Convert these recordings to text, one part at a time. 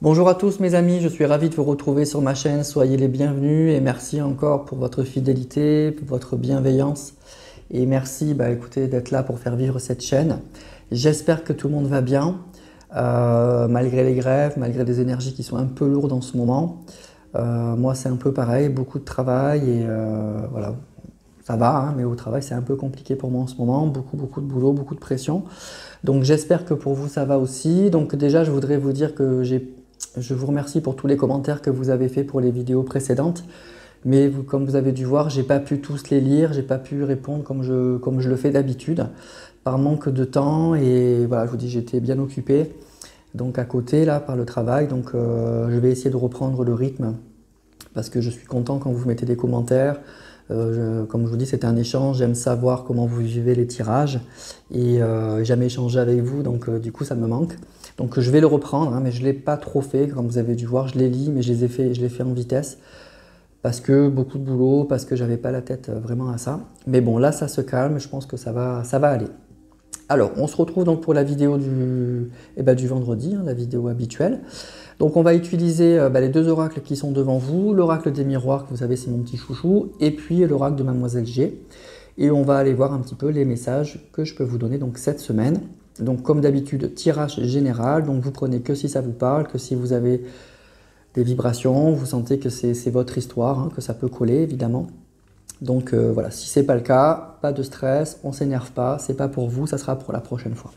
Bonjour à tous mes amis, je suis ravi de vous retrouver sur ma chaîne, soyez les bienvenus et merci encore pour votre fidélité, pour votre bienveillance et merci écoutez, d'être là pour faire vivre cette chaîne. J'espère que tout le monde va bien, malgré les grèves, malgré des énergies qui sont un peu lourdes en ce moment. Moi c'est un peu pareil, beaucoup de travail et voilà, ça va, hein, mais au travail c'est un peu compliqué pour moi en ce moment, beaucoup de boulot, beaucoup de pression. Donc j'espère que pour vous ça va aussi. Donc déjà je voudrais vous dire que je vous remercie pour tous les commentaires que vous avez fait pour les vidéos précédentes. Mais comme vous avez dû voir, j'ai pas pu tous les lire, j'ai pas pu répondre comme je le fais d'habitude, par manque de temps. Et voilà, je vous dis, j'étais bien occupé, donc à côté là, par le travail. Donc je vais essayer de reprendre le rythme, parce que je suis content quand vous mettez des commentaires. Comme je vous dis, c'est un échange, j'aime savoir comment vous vivez les tirages et jamais échangé avec vous, donc du coup ça me manque. Donc je vais le reprendre, hein, mais je ne l'ai pas trop fait, comme vous avez dû voir, je les lis, mais je l'ai fait en vitesse, parce que beaucoup de boulot, parce que j'avais pas la tête vraiment à ça. Mais bon, là ça se calme, je pense que ça va aller. Alors, on se retrouve donc pour la vidéo du vendredi, hein, la vidéo habituelle. Donc on va utiliser les deux oracles qui sont devant vous, l'oracle des miroirs, que vous savez c'est mon petit chouchou, et puis l'oracle de Mademoiselle G. Et on va aller voir un petit peu les messages que je peux vous donner donc cette semaine. Donc comme d'habitude, tirage général, donc vous prenez que si ça vous parle, que si vous avez des vibrations, vous sentez que c'est votre histoire, hein, que ça peut coller évidemment. Donc voilà, si c'est pas le cas, pas de stress, on s'énerve pas, c'est pas pour vous, ça sera pour la prochaine fois.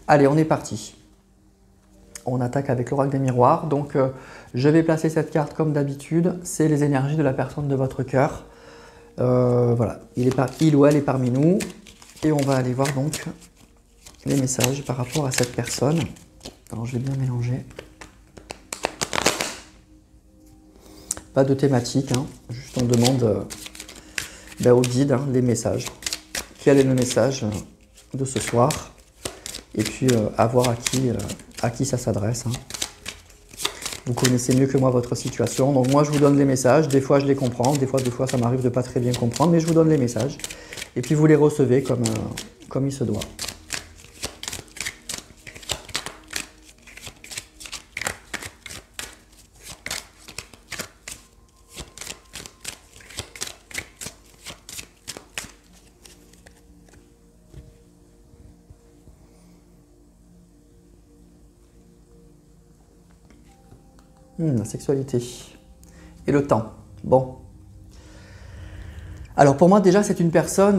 Allez, on est parti. On attaque avec l'oracle des miroirs. Donc je vais placer cette carte comme d'habitude, c'est les énergies de la personne de votre cœur. Voilà, il ou elle est parmi nous et on va aller voir donc les messages par rapport à cette personne. Alors je vais bien mélanger. Pas de thématique, hein. Juste on demande au guide les messages. Quel est le message de ce soir? Et puis à voir à qui ça s'adresse. Hein. Vous connaissez mieux que moi votre situation, donc moi je vous donne les messages, des fois je les comprends, des fois ça m'arrive de pas très bien comprendre, mais je vous donne les messages. Et puis vous les recevez comme il se doit. La sexualité et le temps. Bon. Alors pour moi déjà c'est une personne,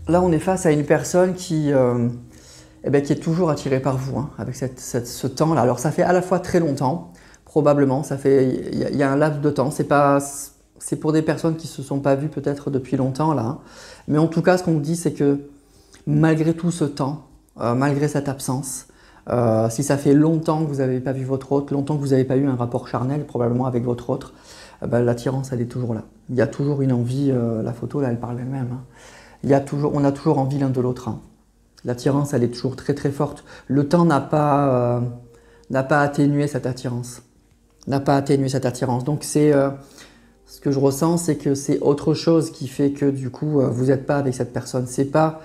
là on est face à une personne qui est toujours attirée par vous, hein, avec ce temps-là. Alors ça fait à la fois très longtemps, probablement, il y a un laps de temps, c'est pour des personnes qui ne se sont pas vues peut-être depuis longtemps là, hein. Mais en tout cas ce qu'on dit c'est que malgré tout ce temps, malgré cette absence, si ça fait longtemps que vous n'avez pas vu votre autre, longtemps que vous n'avez pas eu un rapport charnel probablement avec votre autre, l'attirance elle est toujours là. Il y a toujours une envie, la photo là elle parle elle-même, hein. On a toujours envie l'un de l'autre, hein. L'attirance elle est toujours très très forte. Le temps n'a pas atténué cette attirance. Donc ce que je ressens, c'est que c'est autre chose qui fait que du coup vous n'êtes pas avec cette personne. C'est pas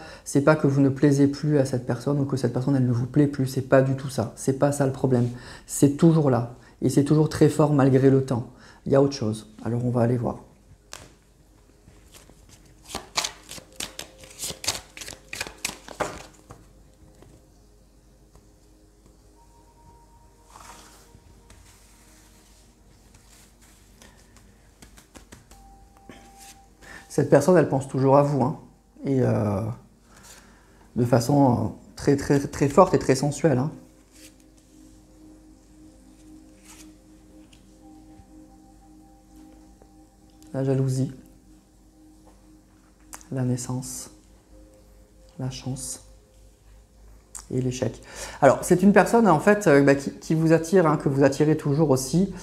que vous ne plaisez plus à cette personne ou que cette personne elle ne vous plaît plus. C'est pas du tout ça. C'est pas ça le problème. C'est toujours là et c'est toujours très fort malgré le temps. Il y a autre chose. Alors on va aller voir. Cette personne, elle pense toujours à vous, hein, et de façon très, très, très forte et très sensuelle. Hein. La jalousie, la naissance, la chance et l'échec. Alors, c'est une personne en fait qui vous attire, hein, que vous attirez toujours aussi,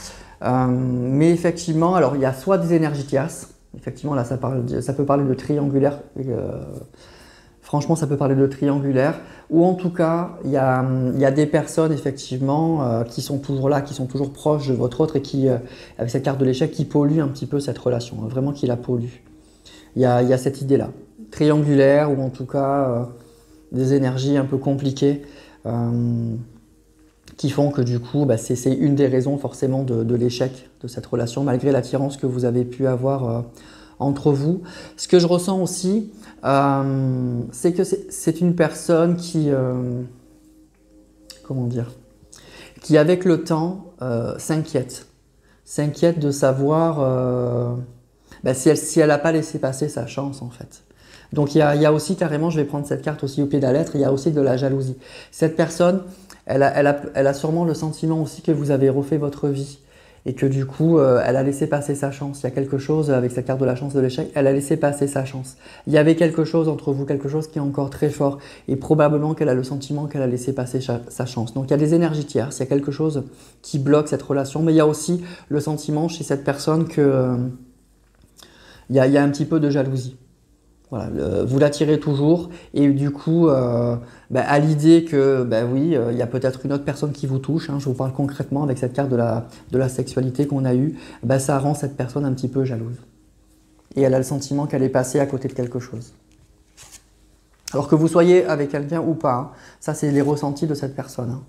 mais effectivement, alors il y a soit des énergies tierces. Effectivement, là, ça peut parler de triangulaire. Franchement, ça peut parler de triangulaire. Ou en tout cas, il y a des personnes, effectivement, qui sont toujours là, qui sont toujours proches de votre autre et qui, avec cette carte de l'échec, qui polluent un petit peu cette relation. Hein, vraiment qui la polluent. Il y a cette idée-là. Triangulaire, ou en tout cas, des énergies un peu compliquées qui font que du coup, bah, c'est une des raisons forcément de l'échec de cette relation, malgré l'attirance que vous avez pu avoir entre vous. Ce que je ressens aussi, c'est que c'est une personne qui, comment dire, qui avec le temps s'inquiète de savoir bah, si elle n'a pas laissé passer sa chance en fait. Donc il y a aussi carrément, je vais prendre cette carte aussi au pied de la lettre, il y a aussi de la jalousie. Cette personne, elle a sûrement le sentiment aussi que vous avez refait votre vie et que du coup, elle a laissé passer sa chance. Il y a quelque chose avec cette carte de la chance de l'échec, elle a laissé passer sa chance. Il y avait quelque chose entre vous, quelque chose qui est encore très fort et probablement qu'elle a le sentiment qu'elle a laissé passer sa chance. Donc il y a des énergies tierces, il y a quelque chose qui bloque cette relation, mais il y a aussi le sentiment chez cette personne que il y a un petit peu de jalousie. Voilà, vous l'attirez toujours et du coup, bah, à l'idée que bah, oui, il y a peut-être une autre personne qui vous touche, hein, je vous parle concrètement avec cette carte de la sexualité qu'on a eue, bah, ça rend cette personne un petit peu jalouse. Et elle a le sentiment qu'elle est passée à côté de quelque chose. Alors que vous soyez avec quelqu'un ou pas, hein, ça c'est les ressentis de cette personne. Hein.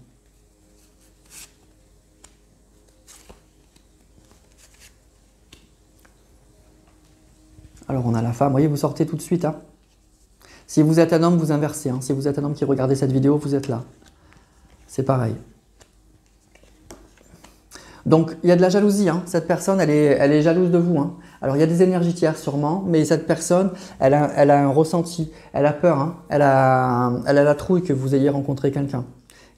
Alors on a la femme, vous voyez, vous sortez tout de suite. Hein. Si vous êtes un homme, vous inversez. Hein. Si vous êtes un homme qui regardez cette vidéo, vous êtes là. C'est pareil. Donc il y a de la jalousie. Hein. Cette personne, elle est jalouse de vous. Hein. Alors il y a des énergies tierces sûrement, mais cette personne, elle a un ressenti. Elle a peur. Hein. Elle a la trouille que vous ayez rencontré quelqu'un.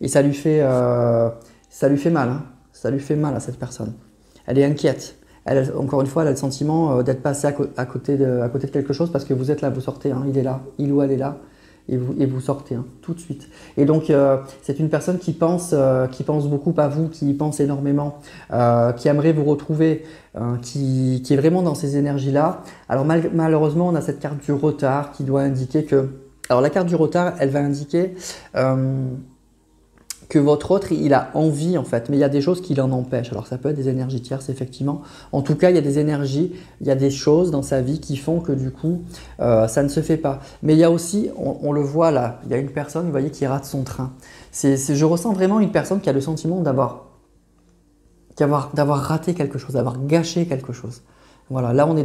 Et ça lui fait mal. Hein. Ça lui fait mal à cette personne. Elle est inquiète. Encore une fois, elle a le sentiment d'être passée à côté de quelque chose parce que vous êtes là, vous sortez, hein, il est là, il ou elle est là, et vous sortez hein, tout de suite. Et donc, c'est une personne qui pense beaucoup à vous, qui pense énormément, qui aimerait vous retrouver, qui est vraiment dans ces énergies-là. Alors malheureusement, on a cette carte du retard qui doit indiquer que... Alors la carte du retard, elle va indiquer... que votre autre, il a envie en fait, mais il y a des choses qui l'en empêchent. Alors ça peut être des énergies tierces, effectivement. En tout cas, il y a des énergies, il y a des choses dans sa vie qui font que du coup, ça ne se fait pas. Mais il y a aussi, on le voit là, il y a une personne, vous voyez, qui rate son train. Je ressens vraiment une personne qui a le sentiment d'avoir raté quelque chose, d'avoir gâché quelque chose. Voilà, là on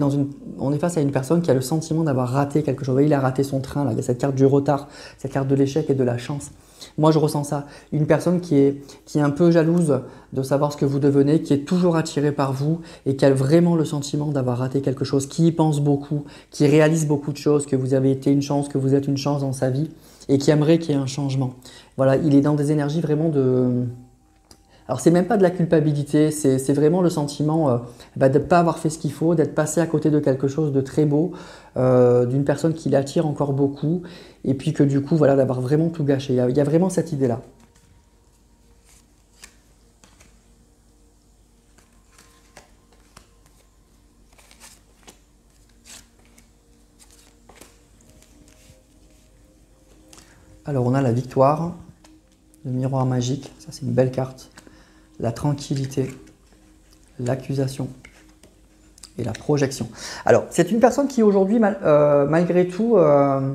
est face à une personne qui a le sentiment d'avoir raté quelque chose. Vous voyez, il a raté son train, là. Il y a cette carte du retard, cette carte de l'échec et de la chance. Moi, je ressens ça. Une personne qui est un peu jalouse de savoir ce que vous devenez, qui est toujours attirée par vous et qui a vraiment le sentiment d'avoir raté quelque chose, qui y pense beaucoup, qui réalise beaucoup de choses, que vous avez été une chance, que vous êtes une chance dans sa vie et qui aimerait qu'il y ait un changement. Voilà, il est dans des énergies vraiment de... Alors, c'est même pas de la culpabilité, c'est vraiment le sentiment de ne pas avoir fait ce qu'il faut, d'être passé à côté de quelque chose de très beau, d'une personne qui l'attire encore beaucoup, et puis que du coup, voilà, d'avoir vraiment tout gâché. Il y a vraiment cette idée-là. Alors, on a la victoire, le miroir magique, ça c'est une belle carte. La tranquillité, l'accusation et la projection. Alors, c'est une personne qui aujourd'hui, malgré tout, alors,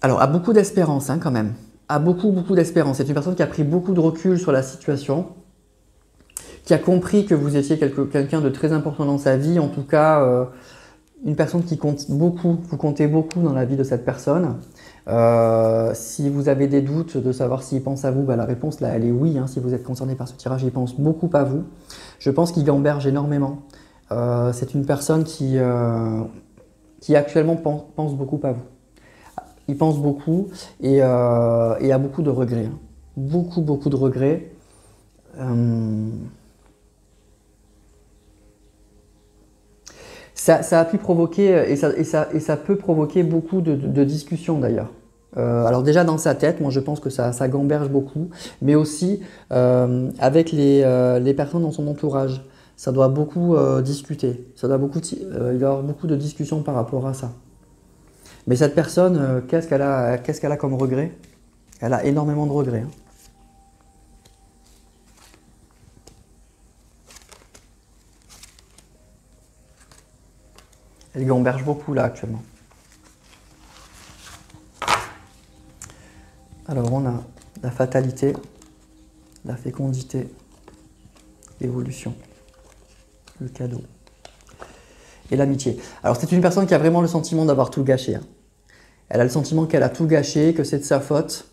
a beaucoup d'espérance hein, quand même. A beaucoup d'espérance. C'est une personne qui a pris beaucoup de recul sur la situation, qui a compris que vous étiez quelqu'un de très important dans sa vie, en tout cas, une personne qui compte beaucoup, vous comptez beaucoup dans la vie de cette personne. Si vous avez des doutes de savoir s'il pense à vous, bah, la réponse là, elle est oui. Hein, si vous êtes concerné par ce tirage, il pense beaucoup à vous. Je pense qu'il gamberge énormément. C'est une personne qui actuellement pense beaucoup à vous. Il pense beaucoup et a beaucoup de regrets. Hein. Beaucoup de regrets. Ça a pu provoquer, et ça peut provoquer beaucoup de discussions d'ailleurs. Alors déjà dans sa tête, moi je pense que ça gamberge beaucoup, mais aussi avec les personnes dans son entourage. Ça doit beaucoup discuter, il doit y avoir beaucoup de discussions par rapport à ça. Mais cette personne, qu'est-ce qu'elle a comme regret? Elle a énormément de regrets. Hein. Elle gamberge beaucoup là actuellement. Alors on a la fatalité, la fécondité, l'évolution, le cadeau et l'amitié. Alors c'est une personne qui a vraiment le sentiment d'avoir tout gâché. Hein. Elle a le sentiment qu'elle a tout gâché, que c'est de sa faute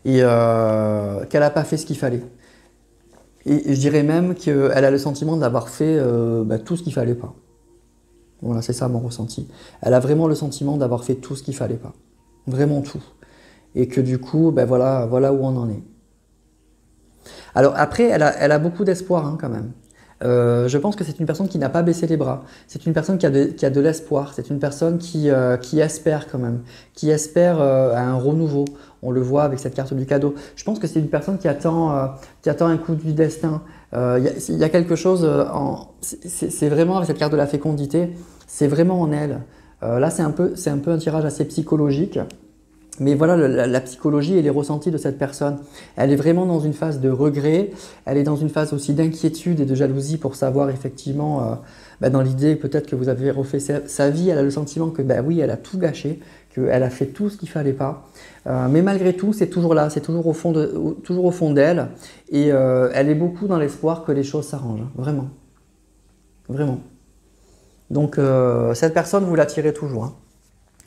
et qu'elle n'a pas fait ce qu'il fallait. Et je dirais même qu'elle a le sentiment d'avoir fait tout ce qu'il ne fallait pas. Voilà, c'est ça mon ressenti. Elle a vraiment le sentiment d'avoir fait tout ce qu'il ne fallait pas. Vraiment tout. Et que du coup, voilà où on en est. Alors après, elle a beaucoup d'espoir hein, quand même. Je pense que c'est une personne qui n'a pas baissé les bras. C'est une personne qui a de l'espoir. C'est une personne qui espère quand même. Qui espère un renouveau. On le voit avec cette carte du cadeau. Je pense que c'est une personne qui attend un coup du destin. Il y a quelque chose, c'est vraiment avec cette carte de la fécondité, c'est vraiment en elle. Là, c'est un peu un tirage assez psychologique. Mais voilà, la psychologie et les ressentis de cette personne. Elle est vraiment dans une phase de regret, elle est dans une phase aussi d'inquiétude et de jalousie pour savoir effectivement, dans l'idée peut-être que vous avez refait sa vie, elle a le sentiment que oui, elle a tout gâché, qu'elle a fait tout ce qu'il ne fallait pas. Mais malgré tout, c'est toujours là, c'est toujours au fond d'elle. Et elle est beaucoup dans l'espoir que les choses s'arrangent, vraiment. Vraiment. Donc cette personne, vous l'attirez toujours. Hein.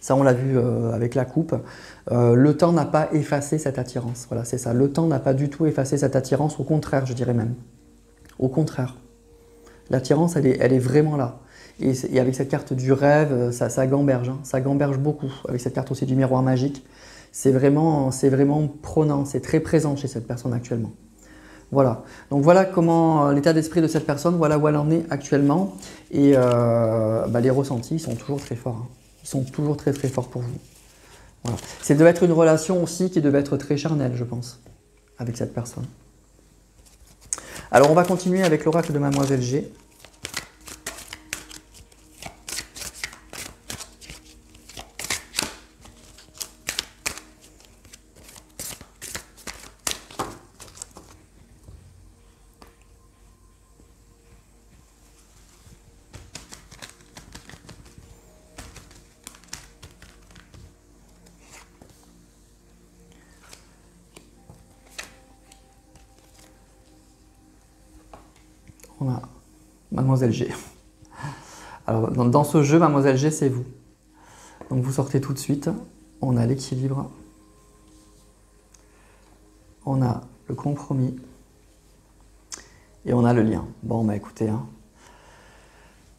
Ça, on l'a vu avec la coupe. Le temps n'a pas effacé cette attirance. Voilà, c'est ça. Le temps n'a pas du tout effacé cette attirance. Au contraire, je dirais même. Au contraire. L'attirance, elle est vraiment là. Et avec cette carte du rêve, ça gamberge. Hein. Ça gamberge beaucoup. Avec cette carte aussi du miroir magique. C'est vraiment prenant. C'est très présent chez cette personne actuellement. Voilà. Donc voilà comment l'état d'esprit de cette personne, voilà où elle en est actuellement. Et les ressentis sont toujours très forts. Hein. Ils sont toujours très très forts pour vous. Voilà. C'est devait être une relation aussi qui devait être très charnelle, je pense, avec cette personne. Alors on va continuer avec l'oracle de Mademoiselle G. On a Mademoiselle G. Alors, dans ce jeu, Mademoiselle G, c'est vous. Donc, vous sortez tout de suite. On a l'équilibre. On a le compromis. Et on a le lien. Bon, écoutez. Hein.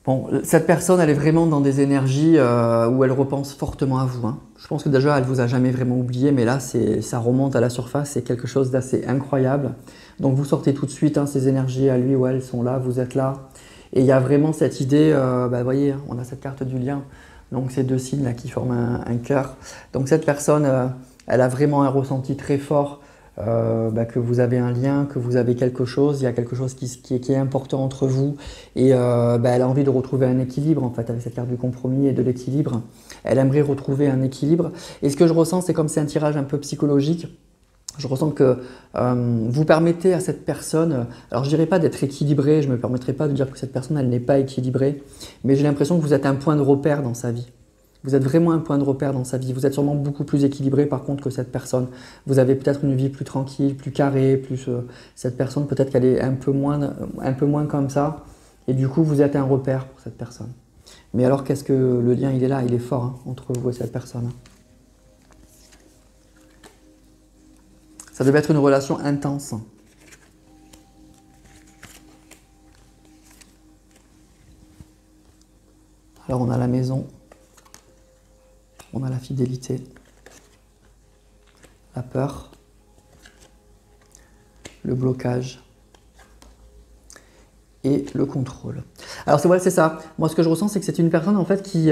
Bon, cette personne, elle est vraiment dans des énergies où elle repense fortement à vous. Hein. Je pense que déjà, elle ne vous a jamais vraiment oublié, mais là, ça remonte à la surface. C'est quelque chose d'assez incroyable. Donc, vous sortez tout de suite, hein, ces énergies à lui, elles sont là, vous êtes là. Et il y a vraiment cette idée, vous voyez, hein, on a cette carte du lien. Donc, ces deux signes là qui forment un cœur. Donc, cette personne, elle a vraiment un ressenti très fort. Que vous avez un lien, que vous avez quelque chose, il y a quelque chose qui est important entre vous et elle a envie de retrouver un équilibre en fait avec cette carte du compromis et de l'équilibre. Elle aimerait retrouver un équilibre et ce que je ressens c'est comme c'est un tirage un peu psychologique, je ressens que vous permettez à cette personne, alors je dirais pas d'être équilibré, je me permettrai pas de dire que cette personne elle n'est pas équilibrée, mais j'ai l'impression que vous êtes un point de repère dans sa vie. Vous êtes vraiment un point de repère dans sa vie. Vous êtes sûrement beaucoup plus équilibré par contre que cette personne. Vous avez peut-être une vie plus tranquille, plus carrée, plus cette personne peut-être qu'elle est un peu moins comme ça. Et du coup, vous êtes un repère pour cette personne. Mais alors, qu'est-ce que le lien, il est là, il est fort hein, entre vous et cette personne. Ça devait être une relation intense. Alors, on a la maison. On a la fidélité, la peur, le blocage et le contrôle. Alors c'est ça. Moi ce que je ressens c'est que c'est une personne en fait qui...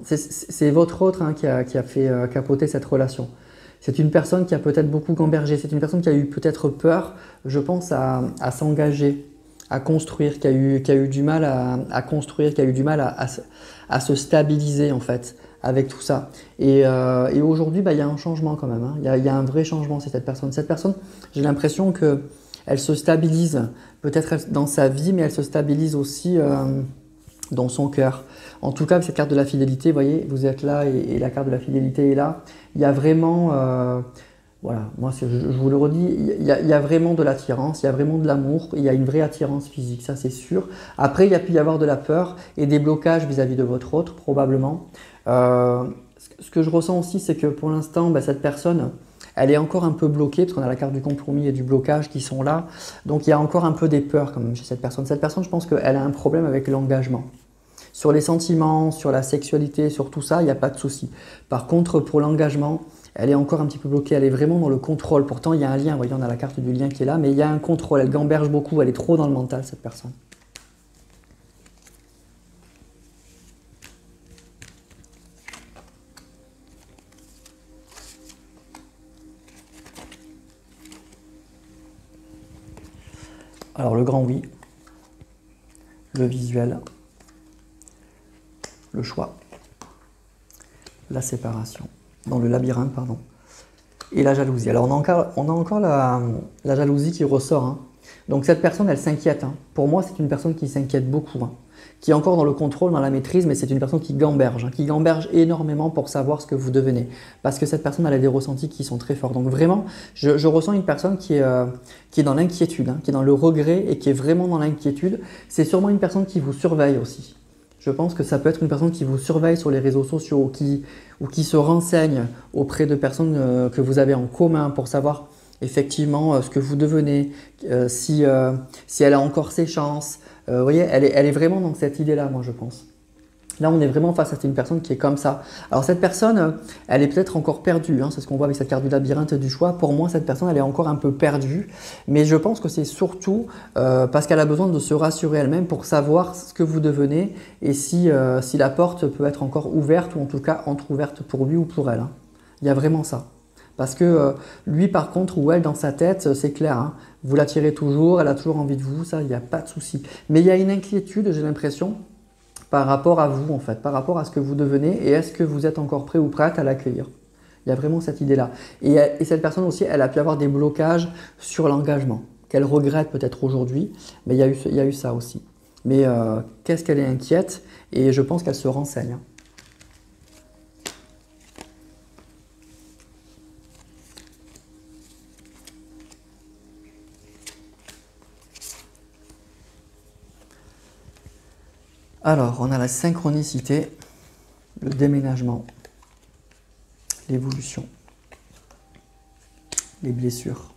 c'est votre autre hein, qui a fait capoter cette relation. C'est une personne qui a peut-être beaucoup gambergé. C'est une personne qui a eu peut-être peur, je pense, à s'engager, à construire, qui a eu du mal à construire, qui a eu du mal à se stabiliser en fait. Avec tout ça. Et aujourd'hui, il y a un changement quand même. Hein. Il y a un vrai changement chez cette personne. Cette personne, j'ai l'impression qu'elle se stabilise peut-être dans sa vie, mais elle se stabilise aussi dans son cœur. En tout cas, avec cette carte de la fidélité, vous voyez, vous êtes là et la carte de la fidélité est là. Il y a vraiment Voilà, moi je vous le redis, il y a vraiment de l'attirance, il y a vraiment de l'amour, il y a une vraie attirance physique, ça c'est sûr. Après, il y a pu y avoir de la peur et des blocages vis-à-vis de votre autre, probablement. Euh, Ce que je ressens aussi, c'est que pour l'instant, bah, cette personne, elle est encore un peu bloquée, parce qu'on a la carte du compromis et du blocage qui sont là. Donc il y a encore un peu des peurs quand même chez cette personne. Cette personne, je pense qu'elle a un problème avec l'engagement. Sur les sentiments, sur la sexualité, sur tout ça, il n'y a pas de souci. Par contre, pour l'engagement, elle est encore un petit peu bloquée, elle est vraiment dans le contrôle. Pourtant, il y a un lien, vous voyez, on a la carte du lien qui est là, mais il y a un contrôle, elle gamberge beaucoup, elle est trop dans le mental, cette personne. Alors, le grand oui, le visuel, le choix, la séparation, dans le labyrinthe, pardon, et la jalousie. Alors, on a encore la jalousie qui ressort, hein. Donc, cette personne, elle s'inquiète, hein. Pour moi, c'est une personne qui s'inquiète beaucoup, hein, qui est encore dans le contrôle, dans la maîtrise, mais c'est une personne qui gamberge énormément pour savoir ce que vous devenez. Parce que cette personne, elle a des ressentis qui sont très forts. Donc, vraiment, je ressens une personne qui est dans l'inquiétude, hein, qui est dans le regret et qui est vraiment dans l'inquiétude. C'est sûrement une personne qui vous surveille aussi. Je pense que ça peut être une personne qui vous surveille sur les réseaux sociaux ou qui se renseigne auprès de personnes que vous avez en commun pour savoir effectivement ce que vous devenez, si elle a encore ses chances. Vous voyez, elle est vraiment dans cette idée-là, moi je pense. Là, on est vraiment face à une personne qui est comme ça. Alors cette personne, elle est peut-être encore perdue, hein, c'est ce qu'on voit avec cette carte du labyrinthe du choix. Pour moi, cette personne, elle est encore un peu perdue, mais je pense que c'est surtout parce qu'elle a besoin de se rassurer elle-même pour savoir ce que vous devenez et si la porte peut être encore ouverte ou en tout cas entrouverte pour lui ou pour elle, hein. Il y a vraiment ça. Parce que lui, par contre, ou elle, dans sa tête, c'est clair, hein, vous l'attirez toujours, elle a toujours envie de vous, ça, il n'y a pas de souci. Mais il y a une inquiétude, j'ai l'impression, par rapport à vous en fait, par rapport à ce que vous devenez et est-ce que vous êtes encore prêt ou prête à l'accueillir. Il y a vraiment cette idée-là. Et cette personne aussi, elle a pu avoir des blocages sur l'engagement, qu'elle regrette peut-être aujourd'hui, mais il y a eu ça aussi. Mais qu'est-ce qu'elle est inquiète et je pense qu'elle se renseigne. Alors, on a la synchronicité, le déménagement, l'évolution, les blessures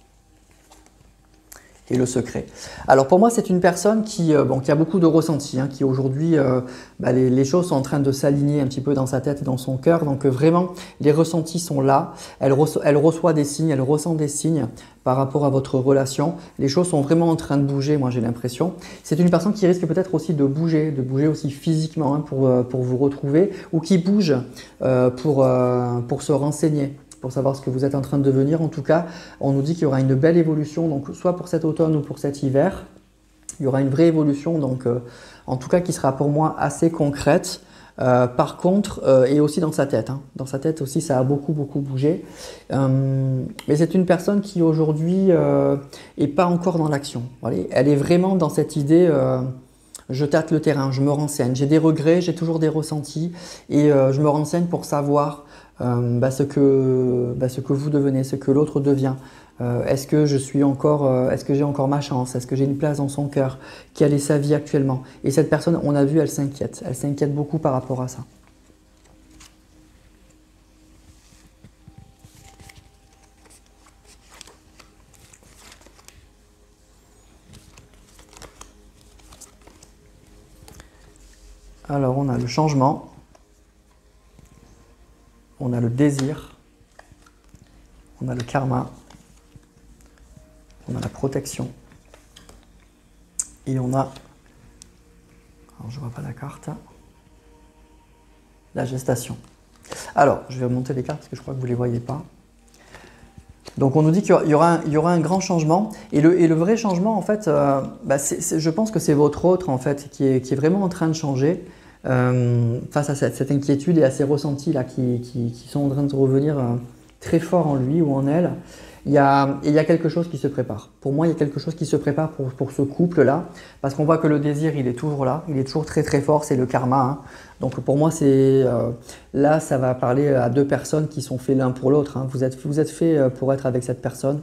et le secret. Alors pour moi, c'est une personne qui a beaucoup de ressentis, hein, qui aujourd'hui, les choses sont en train de s'aligner un petit peu dans sa tête et dans son cœur. Donc vraiment, les ressentis sont là. Elle reçoit des signes, elle ressent des signes par rapport à votre relation. Les choses sont vraiment en train de bouger, moi j'ai l'impression. C'est une personne qui risque peut-être aussi de bouger aussi physiquement, hein, pour vous retrouver, ou qui bouge pour se renseigner, pour savoir ce que vous êtes en train de devenir. En tout cas, on nous dit qu'il y aura une belle évolution, donc soit pour cet automne ou pour cet hiver. Il y aura une vraie évolution, donc en tout cas qui sera pour moi assez concrète. Par contre, et aussi dans sa tête, hein. Dans sa tête aussi, ça a beaucoup bougé. Mais c'est une personne qui aujourd'hui n'est pas encore dans l'action. Elle est vraiment dans cette idée, je tâte le terrain, je me renseigne. J'ai des regrets, j'ai toujours des ressentis et je me renseigne pour savoir ce que vous devenez, ce que l'autre devient. Est-ce que est-ce que j'ai encore ma chance? Est-ce que j'ai une place dans son cœur? Quelle est sa vie actuellement? Et cette personne, on a vu, elle s'inquiète beaucoup par rapport à ça. Alors on a le changement, on a le désir, on a le karma, on a la protection et on a, alors je ne vois pas la carte, la gestation. Alors, je vais remonter les cartes parce que je crois que vous ne les voyez pas. Donc on nous dit qu'il y aura un grand changement et le vrai changement en fait, je pense que c'est votre autre en fait qui est vraiment en train de changer face à cette inquiétude et à ces ressentis là qui sont en train de revenir très fort en lui ou en elle. il y a quelque chose qui se prépare. Pour moi, il y a quelque chose qui se prépare pour ce couple-là, parce qu'on voit que le désir, il est toujours là, il est toujours très très fort, c'est le karma, hein. Donc pour moi, là, ça va parler à deux personnes qui sont faits l'un pour l'autre, hein. Vous êtes faits pour être avec cette personne.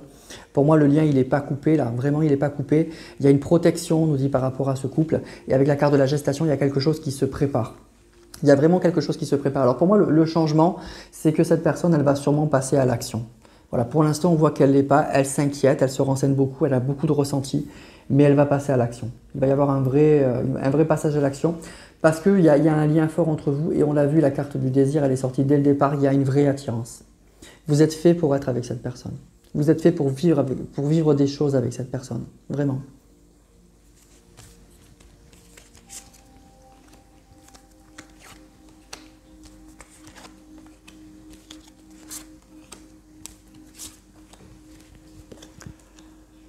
Pour moi, le lien, il n'est pas coupé, là, vraiment, il n'est pas coupé. Il y a une protection, on nous dit, par rapport à ce couple, et avec la carte de la gestation, il y a quelque chose qui se prépare. Il y a vraiment quelque chose qui se prépare. Alors pour moi, le changement, c'est que cette personne, elle va sûrement passer à l'action. Voilà, pour l'instant, on voit qu'elle l'est pas, elle s'inquiète, elle se renseigne beaucoup, elle a beaucoup de ressentis, mais elle va passer à l'action. Il va y avoir un vrai passage à l'action parce qu'il y a un lien fort entre vous et on l'a vu, la carte du désir, elle est sortie dès le départ, il y a une vraie attirance. Vous êtes fait pour être avec cette personne. Vous êtes fait pour vivre des choses avec cette personne, vraiment.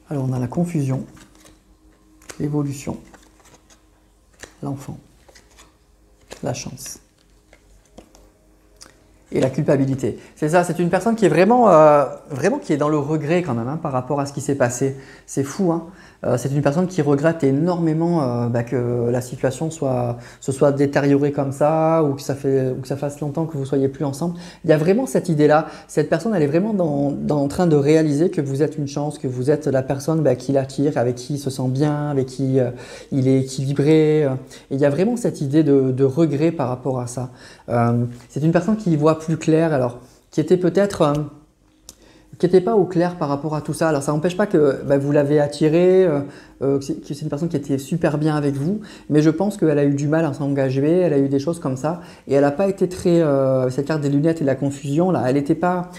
Alors on a la confusion, l'évolution, l'enfant, la chance et la culpabilité. C'est ça, c'est une personne qui est vraiment qui est dans le regret quand même, hein, par rapport à ce qui s'est passé. C'est fou, hein. C'est une personne qui regrette énormément que la situation se soit détériorée comme ça ou que ça fasse longtemps que vous ne soyez plus ensemble. Il y a vraiment cette idée-là. Cette personne, elle est vraiment en train de réaliser que vous êtes une chance, que vous êtes la personne qui l'attire, avec qui il se sent bien, avec qui il est équilibré. Et il y a vraiment cette idée de regret par rapport à ça. C'est une personne qui voit plus clair, alors qui était peut-être qui n'était pas au clair par rapport à tout ça. Alors ça n'empêche pas que vous l'avez attiré, que c'est une personne qui était super bien avec vous, mais je pense qu'elle a eu du mal à s'engager, elle a eu des choses comme ça, et elle n'a pas été très, cette carte des lunettes et de la confusion, là, elle n'était pas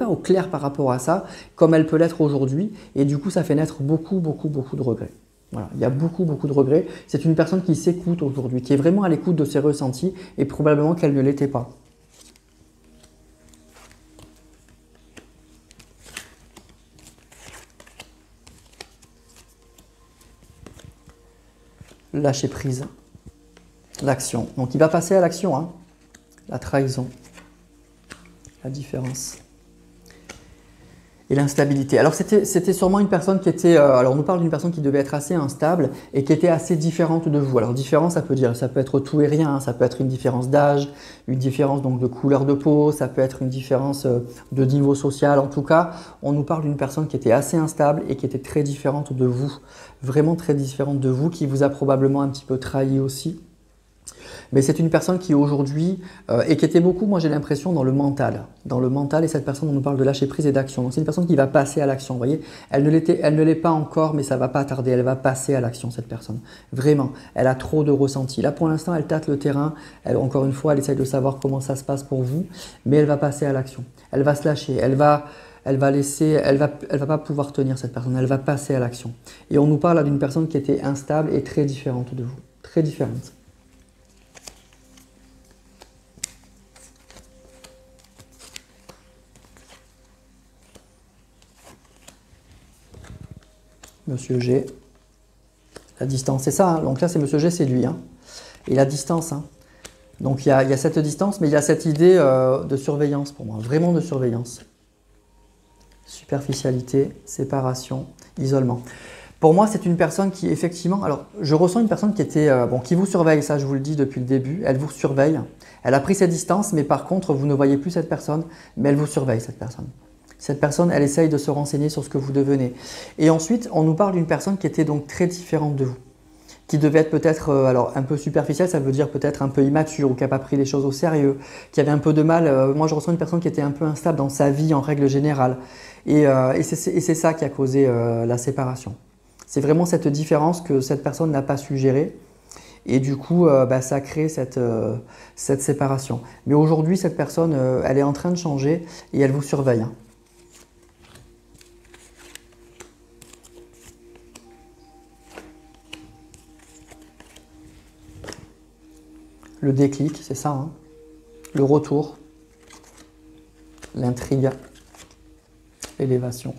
au clair par rapport à ça, comme elle peut l'être aujourd'hui, et du coup ça fait naître beaucoup de regrets. Voilà, il y a beaucoup de regrets. C'est une personne qui s'écoute aujourd'hui, qui est vraiment à l'écoute de ses ressentis, et probablement qu'elle ne l'était pas. Lâcher prise, l'action. Donc il va passer à l'action, hein. La trahison, la différence et l'instabilité. Alors c'était sûrement une personne qui était, alors on nous parle d'une personne qui devait être assez instable et qui était assez différente de vous. Alors différence, ça peut être tout et rien, hein. Ça peut être une différence d'âge, une différence donc de couleur de peau, ça peut être une différence de niveau social. En tout cas, on nous parle d'une personne qui était assez instable et qui était très différente de vous, vraiment très différente de vous, qui vous a probablement un petit peu trahi aussi. Mais c'est une personne qui aujourd'hui, et qui était beaucoup, moi j'ai l'impression, dans le mental, et cette personne, on nous parle de lâcher prise et d'action. Donc c'est une personne qui va passer à l'action, vous voyez. Elle ne l'est pas encore, mais ça va pas tarder, elle va passer à l'action, cette personne. Vraiment, elle a trop de ressenti. Là pour l'instant, elle tâte le terrain, encore une fois, elle essaye de savoir comment ça se passe pour vous, mais elle va passer à l'action. Elle va se lâcher, elle va pas pouvoir tenir cette personne, elle va passer à l'action. Et on nous parle là d'une personne qui était instable et très différente de vous, très différente. Monsieur G, la distance, c'est ça, hein. Donc là c'est Monsieur G, c'est lui, hein. Et la distance, hein. Donc il y a cette distance, mais il y a cette idée de surveillance pour moi, vraiment de surveillance. Superficialité, séparation, isolement. Pour moi, c'est une personne qui effectivement, alors je ressens une personne qui était, qui vous surveille, ça je vous le dis depuis le début, elle vous surveille, elle a pris ses distances, mais par contre vous ne voyez plus cette personne, mais elle vous surveille cette personne. Cette personne, elle essaye de se renseigner sur ce que vous devenez. Et ensuite, on nous parle d'une personne qui était donc très différente de vous, qui devait être peut-être un peu superficielle, ça veut dire peut-être un peu immature ou qui n'a pas pris les choses au sérieux, qui avait un peu de mal. Moi, je ressens une personne qui était un peu instable dans sa vie en règle générale. Et c'est ça qui a causé la séparation. C'est vraiment cette différence que cette personne n'a pas su gérer. Et du coup, ça crée cette séparation. Mais aujourd'hui, cette personne, elle est en train de changer et elle vous surveille, hein. Le déclic, c'est ça, hein. Le retour, l'intrigue, l'élévation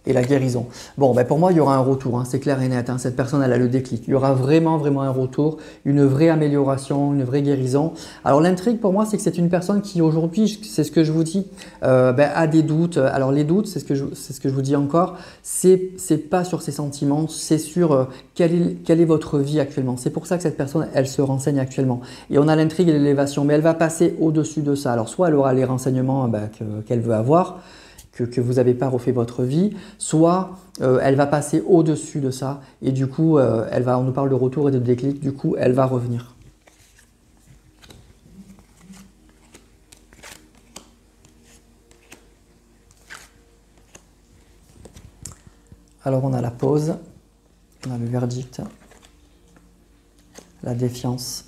et la guérison. Bon, ben pour moi, il y aura un retour, hein, c'est clair et net. Hein, cette personne, elle a le déclic. Il y aura vraiment, vraiment un retour, une vraie amélioration, une vraie guérison. Alors l'intrigue pour moi, c'est que c'est une personne qui aujourd'hui, c'est ce que je vous dis, a des doutes. Alors les doutes, c'est ce que je vous dis encore, c'est pas sur ses sentiments, c'est sur quelle est votre vie actuellement. C'est pour ça que cette personne, elle se renseigne actuellement. Et on a l'intrigue et l'élévation, mais elle va passer au-dessus de ça. Alors soit elle aura les renseignements qu'elle veut avoir, que vous n'avez pas refait votre vie, soit elle va passer au-dessus de ça et du coup, on nous parle de retour et de déclic, du coup, elle va revenir. Alors on a la pause, on a le verdict, la défiance,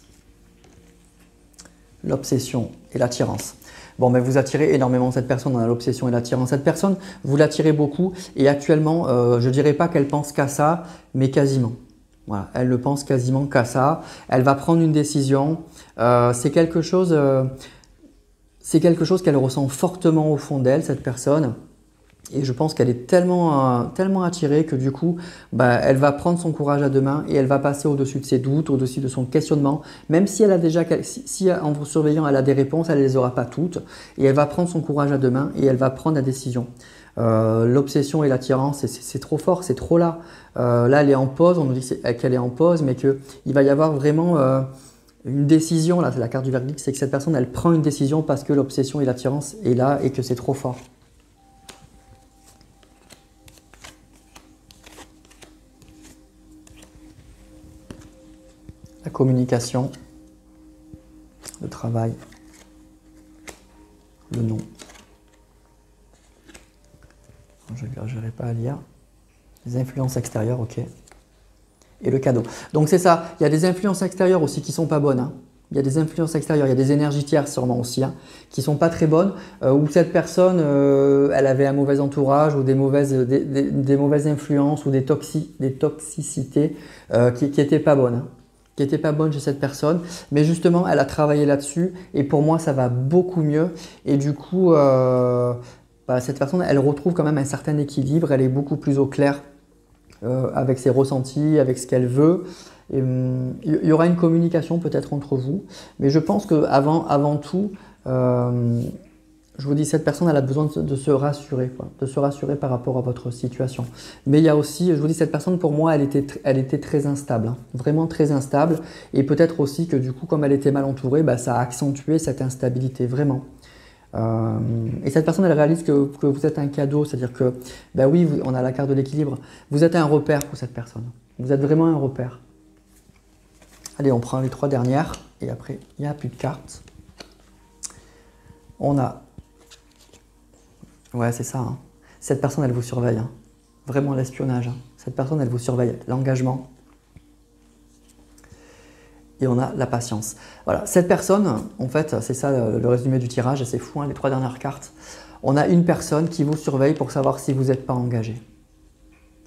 l'obsession et l'attirance. Bon, mais vous attirez énormément cette personne, on a l'obsession et l'attirance. Cette personne, vous l'attirez beaucoup et actuellement, je ne dirais pas qu'elle pense qu'à ça, mais quasiment. Voilà, elle ne pense quasiment qu'à ça. Elle va prendre une décision. C'est quelque chose qu'elle ressent fortement au fond d'elle, cette personne. Et je pense qu'elle est tellement attirée que du coup, elle va prendre son courage à deux mains et elle va passer au-dessus de ses doutes, au-dessus de son questionnement. Même si elle a déjà, si en vous surveillant, elle a des réponses, elle ne les aura pas toutes. Et elle va prendre son courage à deux mains et elle va prendre la décision. L'obsession et l'attirance, c'est trop fort, c'est trop là. Là, elle est en pause, on nous dit qu'elle est en pause, mais qu'il va y avoir vraiment une décision. Là, c'est la carte du verdict, c'est que cette personne, elle prend une décision parce que l'obsession et l'attirance est là et que c'est trop fort. La communication, le travail, le nom. Je n'arriverai pas à lire. Les influences extérieures, ok. Et le cadeau. Donc c'est ça, il y a des influences extérieures aussi qui ne sont pas bonnes. Hein. Il y a des influences extérieures, il y a des énergies tierces sûrement aussi, hein, qui ne sont pas très bonnes, où cette personne, elle avait un mauvais entourage ou des mauvaises influences ou des toxicités qui n'étaient pas bonnes. Hein. Qui n'était pas bonne chez cette personne, mais justement elle a travaillé là-dessus et pour moi ça va beaucoup mieux et du coup cette personne elle retrouve quand même un certain équilibre, elle est beaucoup plus au clair avec ses ressentis, avec ce qu'elle veut. Et, il y aura une communication peut-être entre vous, mais je pense que avant tout, je vous dis, cette personne elle a besoin de se rassurer, de se rassurer par rapport à votre situation. Mais il y a aussi, je vous dis, cette personne pour moi, elle était très instable, hein, vraiment très instable. Et peut-être aussi que du coup, comme elle était mal entourée, ça a accentué cette instabilité, vraiment. Et cette personne, elle réalise que vous êtes un cadeau, c'est-à-dire que, oui, on a la carte de l'équilibre. Vous êtes un repère pour cette personne. Vous êtes vraiment un repère. Allez, on prend les 3 dernières et après, il n'y a plus de cartes. On a... Ouais, c'est ça. Hein. Cette personne, elle vous surveille. Hein. Vraiment l'espionnage. Hein. Cette personne, elle vous surveille. L'engagement. Et on a la patience. Voilà. Cette personne, en fait, c'est ça le résumé du tirage. C'est fou, hein, les 3 dernières cartes. On a une personne qui vous surveille pour savoir si vous n'êtes pas engagé.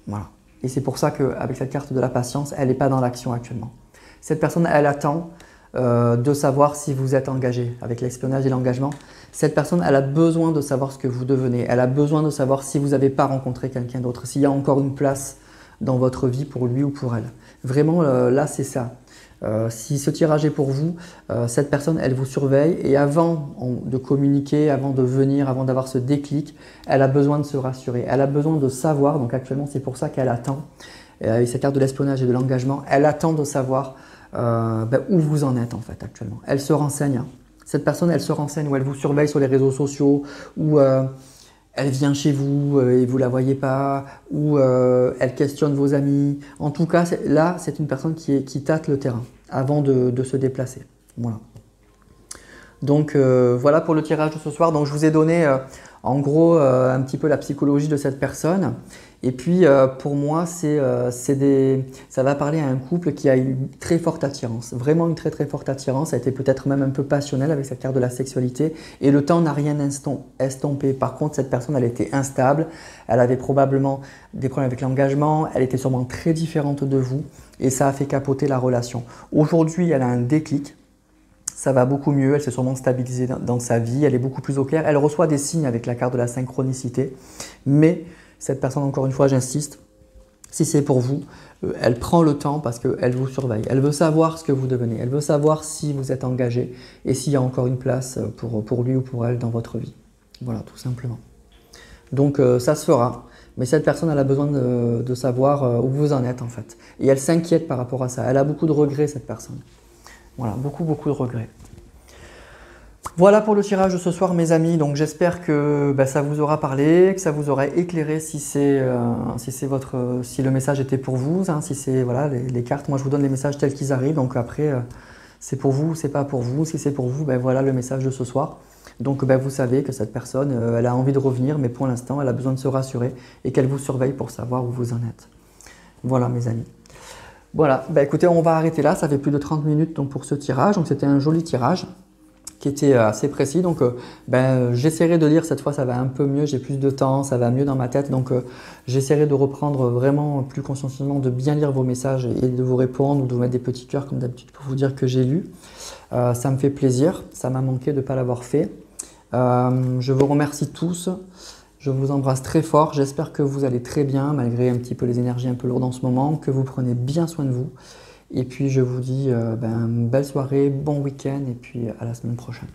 Voilà. Et c'est pour ça qu'avec cette carte de la patience, elle n'est pas dans l'action actuellement. Cette personne, elle attend de savoir si vous êtes engagé avec l'espionnage et l'engagement. Cette personne, elle a besoin de savoir ce que vous devenez. Elle a besoin de savoir si vous n'avez pas rencontré quelqu'un d'autre, s'il y a encore une place dans votre vie pour lui ou pour elle. Vraiment, là, c'est ça. Si ce tirage est pour vous, cette personne, elle vous surveille et avant de communiquer, avant de venir, avant d'avoir ce déclic, elle a besoin de se rassurer. Elle a besoin de savoir, donc actuellement, c'est pour ça qu'elle attend. Avec cette carte de l'espionnage et de l'engagement, elle attend de savoir où vous en êtes en fait actuellement. Elle se renseigne. Hein. Cette personne, elle se renseigne ou elle vous surveille sur les réseaux sociaux ou elle vient chez vous et vous ne la voyez pas ou elle questionne vos amis. En tout cas, là, c'est une personne qui tâte le terrain avant de se déplacer. Voilà. Donc voilà pour le tirage de ce soir. Donc je vous ai donné en gros un petit peu la psychologie de cette personne. Et puis pour moi, ça va parler à un couple qui a une très forte attirance, vraiment une très très forte attirance. Ça a été peut-être même un peu passionnel avec cette carte de la sexualité. Et le temps n'a rien estompé. Par contre, cette personne, elle était instable. Elle avait probablement des problèmes avec l'engagement. Elle était sûrement très différente de vous. Et ça a fait capoter la relation. Aujourd'hui, elle a un déclic. Ça va beaucoup mieux, elle s'est sûrement stabilisée dans sa vie, elle est beaucoup plus au clair. Elle reçoit des signes avec la carte de la synchronicité. Mais Cette personne, encore une fois, j'insiste, si c'est pour vous, elle prend le temps parce qu'elle vous surveille. Elle veut savoir ce que vous devenez. Elle veut savoir si vous êtes engagé et s'il y a encore une place pour lui ou pour elle dans votre vie. Voilà, tout simplement. Donc ça se fera. Mais cette personne, elle a besoin de savoir où vous en êtes en fait. Et elle s'inquiète par rapport à ça. Elle a beaucoup de regrets, cette personne. Voilà, beaucoup, beaucoup de regrets. Voilà pour le tirage de ce soir, mes amis. Donc j'espère que ça vous aura parlé, que ça vous aura éclairé si le message était pour vous, hein, si c'est voilà les cartes. Moi, je vous donne les messages tels qu'ils arrivent. Donc après, c'est pour vous ou c'est pas pour vous. Si c'est pour vous, voilà le message de ce soir. Donc vous savez que cette personne, elle a envie de revenir, mais pour l'instant, elle a besoin de se rassurer et qu'elle vous surveille pour savoir où vous en êtes. Voilà, mes amis. Voilà. Écoutez, on va arrêter là. Ça fait plus de 30 minutes donc pour ce tirage. Donc c'était un joli tirage qui était assez précis. Donc j'essaierai de lire cette fois, ça va un peu mieux, j'ai plus de temps, ça va mieux dans ma tête. Donc j'essaierai de reprendre vraiment plus consciencieusement, de bien lire vos messages et de vous répondre ou de vous mettre des petits cœurs comme d'habitude pour vous dire que j'ai lu. Ça me fait plaisir, ça m'a manqué de ne pas l'avoir fait. Je vous remercie tous, je vous embrasse très fort, j'espère que vous allez très bien malgré un petit peu les énergies un peu lourdes en ce moment, que vous prenez bien soin de vous. Et puis je vous dis belle soirée, bon week-end et puis à la semaine prochaine.